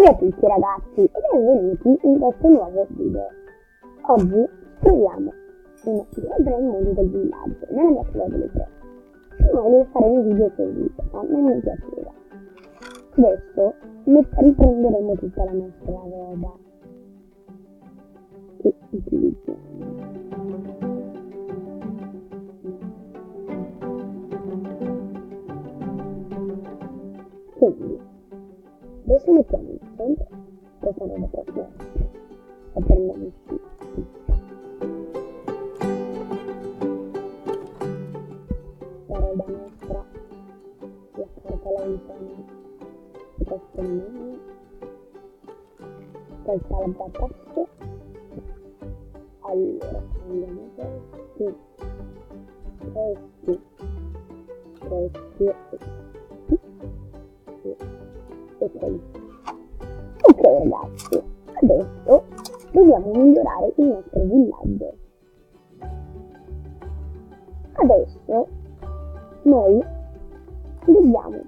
Salve a tutti ragazzi e benvenuti in questo nuovo video. Oggi troviamo un libro nel mondo del villaggio, nella mia casa delle tre. Prima volevo fare un video così, ma non mi piaceva. Adesso riprenderemo tutta la nostra roba che utilizziamo. Quindi adesso mettiamo in centro questa roba proprio e prendiamo il la roba nostra, la carta la usiamo su questo menu, questa la battasso. Allora prendiamo questi e quelli. Ok ragazzi, adesso dobbiamo migliorare il nostro villaggio. Adesso noi dobbiamo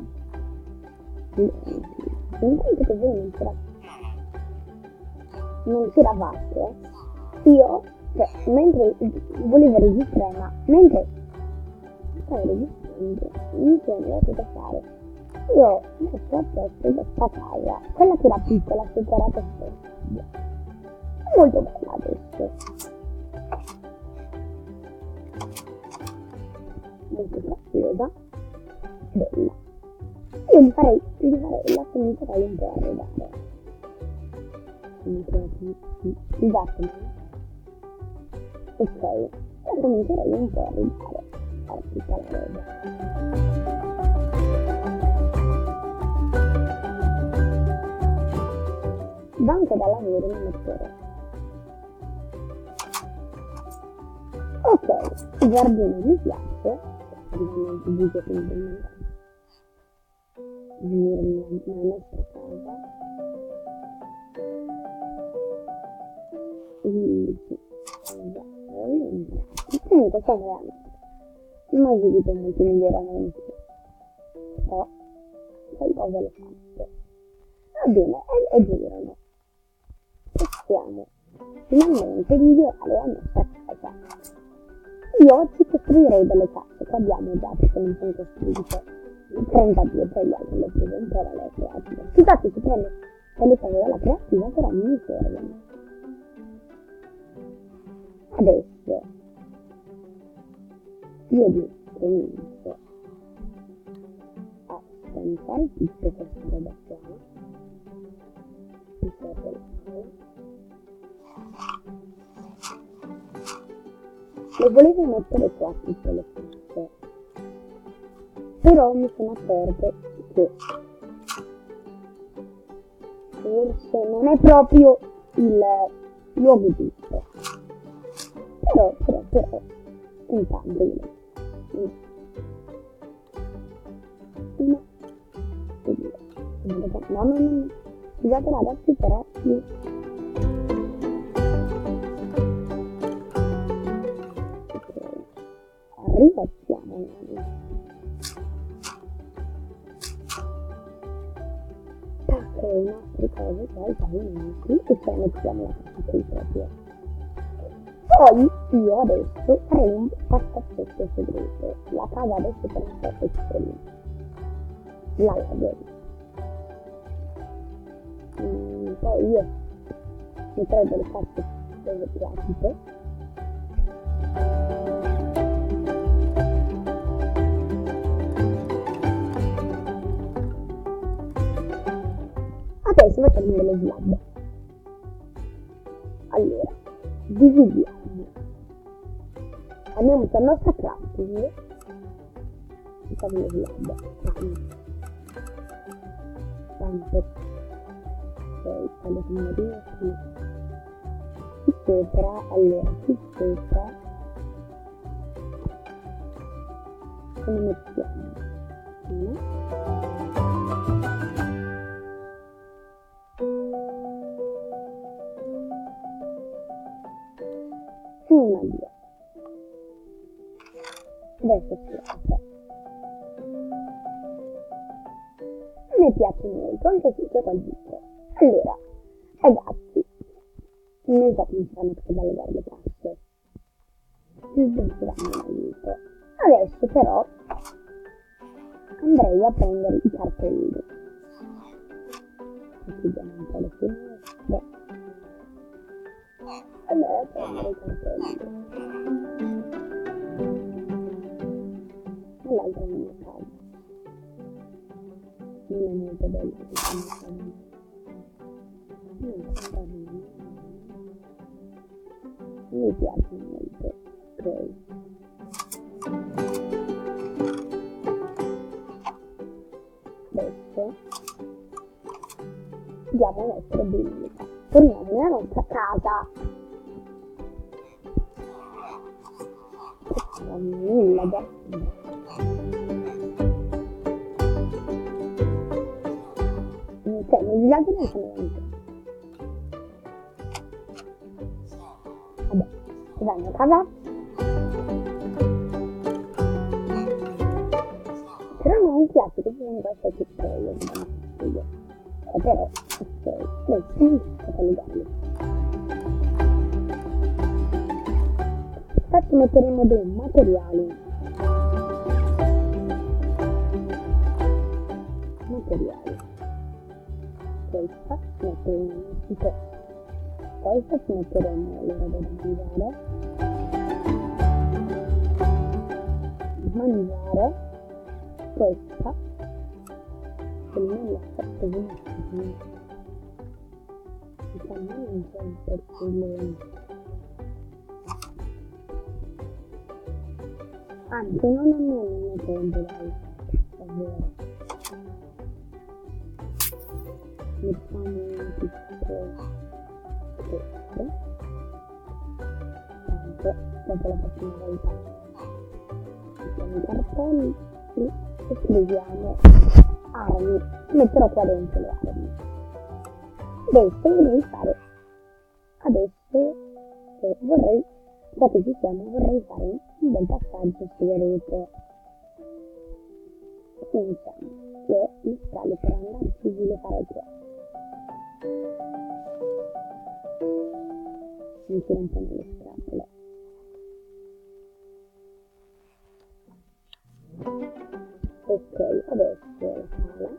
intanto che voi non c'eravate, io mentre volevo registrare, ma mentre stavo registrando mi sono andato a fare. Io ho messo a posto questa casa, quella che era piccola, separata spesso. È molto bella adesso. Molto graziosa, bella. Io li farei, la comincerei un po' a arredare. Scusatemi. Ok, la comincerei un po' a arredare. Fare tutta la roba. Banco da lavoro mi metterò. Ok, il giardino mi piace, ovviamente dico che mi nella nostra casa. Comunque sta veramente non ho subito molti miglioramenti, però qualcosa l'ho fatto. Va bene, e girano. Possiamo finalmente migliorare la nostra casa. Io oggi costruirei delle case che abbiamo già, perché non sono costruite 32, poi gli altri le prese un po' dalla creativa. Scusate, si prende le cose dalla creativa, però mi servono. Adesso io comincio a stampare tutte queste roba qua. Mi serve la palla. Le volevo mettere qua tutte le cose, però mi sono accorta che forse non è proprio il luogo giusto. Però intanto io una e due. No, scusate ragazzi, però io rifacciamo le nostre cose qua, i pavimenti, e poi mettiamo la casa qui proprio. Poi io adesso farei un passaccetto segreto. La casa adesso per è qui, la laveria. Poi io metterei delle carte pratiche. Adesso mettiamo delle slab. Allora, dividiamo. Andiamo sulla nostra crafting. Facciamo le slab. Tanto. Ok, quelle signorine qui. Qui sopra, allora, qui sopra. Come mettiamo? Una via. Adesso si apre. A me piace molto, anche se c'è quel dito. Allora, ragazzi, non so come si fanno per valutare le casse. Mi serviranno un aiuto. Adesso però andrei a prendere i cartelli. Chiudiamo un po' le finestre. Andrei a prendere i cartelli. Nell'altra mia casa. Non è molto bella questa mia casa. Mi piace molto. Ok. Adesso diamo le nostre benedicite. Torniamo nella nostra casa. Nulla da cioè, nel villaggio non c'è niente. Vabbè, andiamo a casa. Però non mi piace che ci sono queste chiccelle. Però, ok, adesso inizio a collegarli. Adesso metteremo dei materiali. Questa metteremo tutto. Questa ci metteremo le robe da mangiare. Questa che non la faccio benissimo. Diciamo non c'è un problema. Anzi, non è tempo, dai. Davvero. Mettiamo tutto questo. Tanto, dopo la prossima volta mettiamo i cartelli e scriviamo armi. Metterò qua dentro le armi. Adesso vorrei fare vorrei, dato che ci siamo, vorrei fare un bel passaggio sulle rete. Iniziamo. Le scale per andare su le fare questo. Mi tiro un po' nelle scatole. Ok, adesso la sala.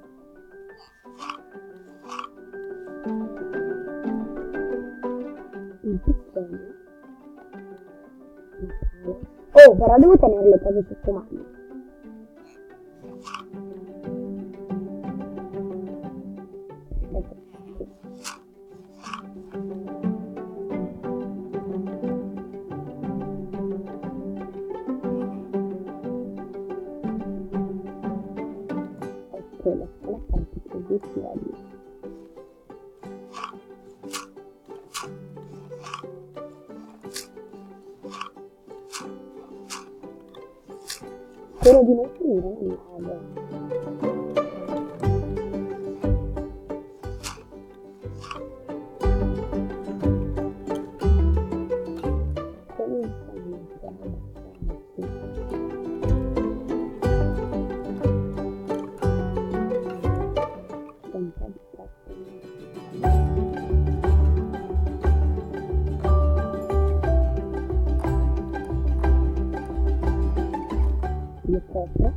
Il piccone. La sala. Oh, però devo tenere le cose sotto mano. La scala parte così si va lì. Spero di non finire nel lago. Le copre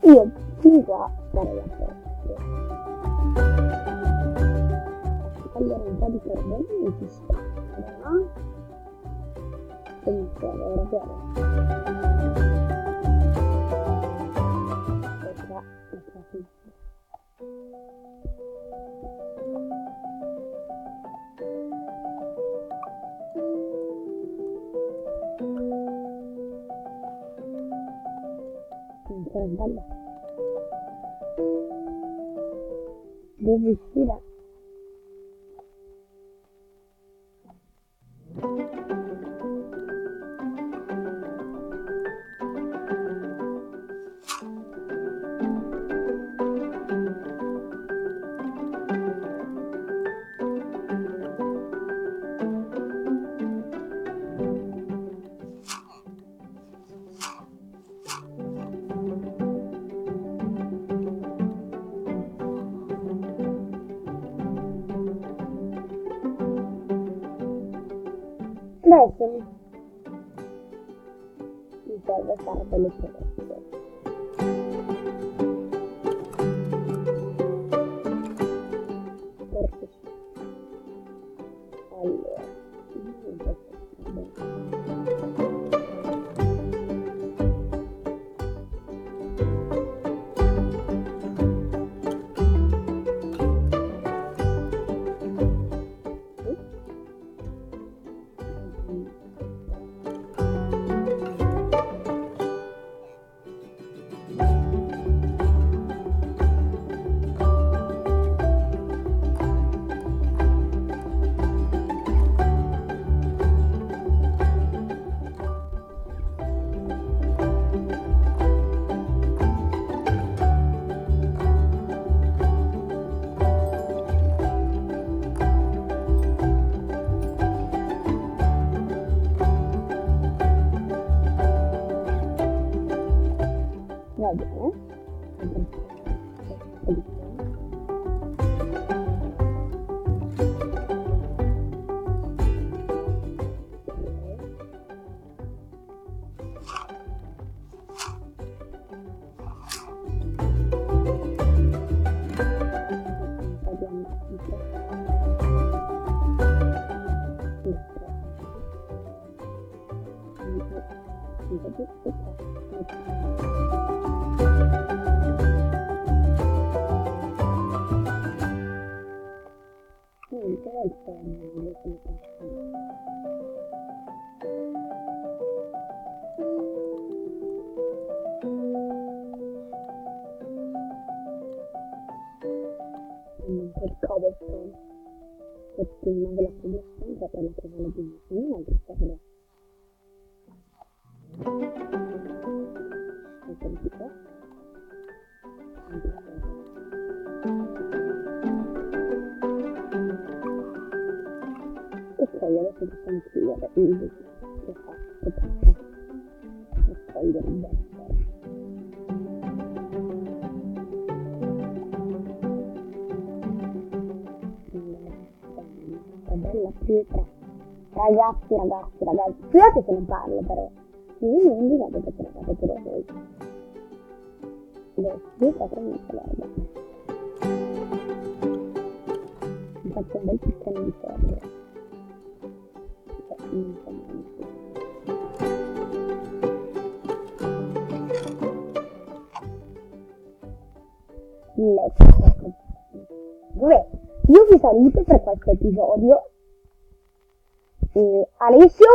io fin qua farei a posto. Tagliare un po' di carbone e si spacca, no? Comunque, allora, chiaro. E qua, finestra. Sono sbagliato. Devo uscire. Adesso mi serve fare delle protezioni. Forse sì. Allora, va bene. Per cobblestone, perché una della cobblestone per la prima legge, una che serve. Ok, adesso possiamo chiudere il video. Che fa? Per togliere il desktop. Bella pietra. Ragazzi, scusate se non parlo però. Io non indicate perché la fate pure voi. Le pietra tremenda larga. Mi faccio un bel piccone di ferro. Non so niente. Vabbè, io vi saluto per questo episodio. Alessio